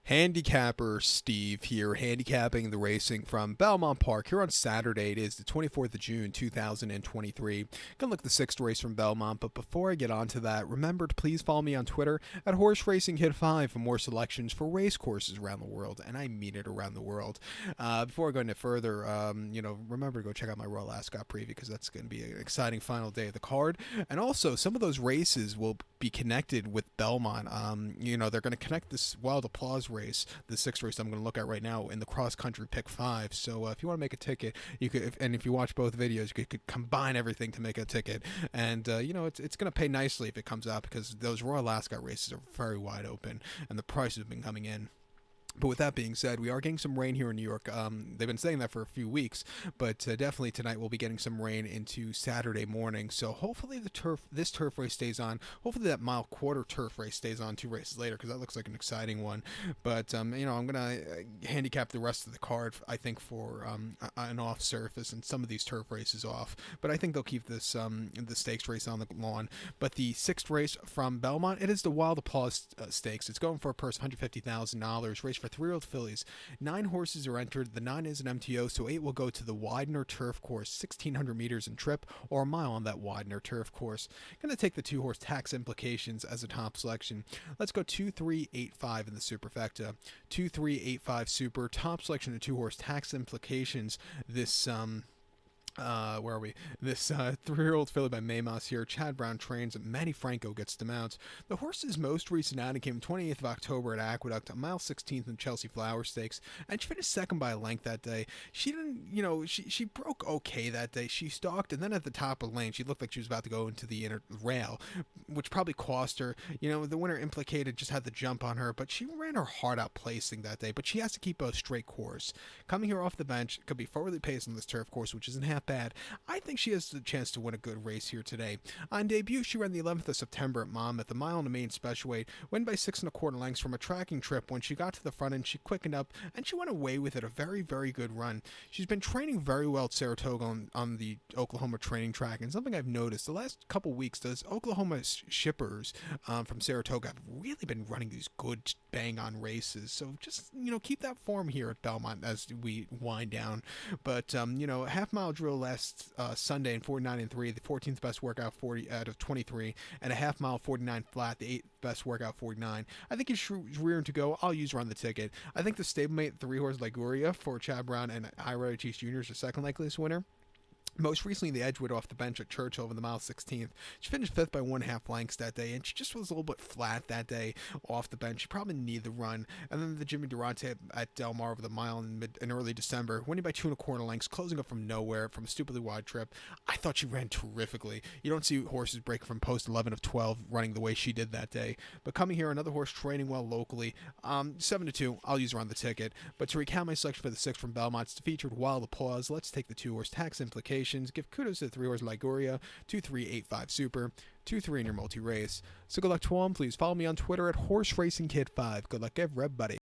Handicapper Steve here, handicapping the racing from Belmont Park here on Saturday. It is the 24th of June, 2023. Gonna look at the sixth race from Belmont, but before I get on to that, remember to please follow me on Twitter at Horse Racing Kid 5 for more selections for race courses around the world, and I mean it, around the world. Before I go any further, remember to go check out my Royal Ascot preview because that's going to be an exciting final day of the card, and also some of those races will be connected with Belmont. They're going to connect this Wild Applause race, the sixth race I'm going to look at right now, in the cross country pick 5. So if you want to make a ticket, you could, and if you watch both videos, you could combine everything to make a ticket. And it's going to pay nicely if it comes out because those Royal Ascot races are very wide open, and the prices have been coming in. But with that being said, we are getting some rain here in New York. They've been saying that for a few weeks, but definitely tonight we'll be getting some rain into Saturday morning. So hopefully this turf race stays on. Hopefully that mile quarter turf race stays on 2 races later because that looks like an exciting one. But I'm gonna handicap the rest of the card. I think for an off surface and some of these turf races off. But I think they'll keep this the stakes race on the lawn. But the sixth race from Belmont, it is the Wild Applause Stakes. It's going for a purse of $150,000. Race for 3-year-old fillies. 9 horses are entered. The 9 is an MTO, so 8 will go to the Widener Turf Course, 1,600 meters in trip, or a mile on that Widener Turf Course. Going to take the 2-horse Tax Implications as a top selection. Let's go 2-3-8-5 in the superfecta. 2-3-8-5 super, top selection of 2-horse Tax Implications. This where are we? This 3-year-old filly by Maymoss here. Chad Brown trains. Manny Franco gets the mount. The horse's most recent outing came 28th of October at Aqueduct, a mile 16th in Chelsea Flower Stakes, and she finished second by a length that day. She didn't, she broke okay that day. She stalked, and then at the top of the lane, she looked like she was about to go into the inner rail, which probably cost her. The winner Implicated just had the jump on her, but she ran her heart out placing that day. But she has to keep a straight course. Coming here off the bench, could be forwardly paced on this turf course, which isn't half bad. I think she has the chance to win a good race here today. On debut, she ran the 11th of September at Monmouth, a mile and a main special weight, win by 6 1/4 lengths from a tracking trip. When she got to the front end, she quickened up, and she went away with it. A very, very good run. She's been training very well at Saratoga on the Oklahoma training track, and something I've noticed the last couple weeks, those Oklahoma shippers from Saratoga have really been running these good bang-on races. So just, keep that form here at Belmont as we wind down. But, half-mile drill last Sunday in 49 and 3, the 14th best workout 40 out of 23, and a half-mile 49 flat, the 8th best workout 49. I think he's rearing to go. I'll use her on the ticket. I think the stablemate 3-horse Liguria for Chad Brown and Ira Chase Jr. is the second likeliest winner. Most recently, the Edgewood off the bench at Churchill in the mile 16th. She finished 5th by 1/2 lengths that day, and she just was a little bit flat that day off the bench. She probably needed the run. And then the Jimmy Durante at Del Mar over the mile in early December, winning by 2 1/4 lengths, closing up from nowhere from a stupidly wide trip. I thought she ran terrifically. You don't see horses break from post 11 of 12 running the way she did that day. But coming here, another horse training well locally. 7-2, I'll use her on the ticket. But to recount my selection for the 6th from Belmont, it's the featured Wild Applause. Let's take the 2-horse Tax Implications. Give kudos to the 3-horse Liguria, 2-3-8-5 super, 2-3 in your multi-race. So good luck to all. Please follow me on Twitter at Horse Racing Kid 5. Good luck, everybody.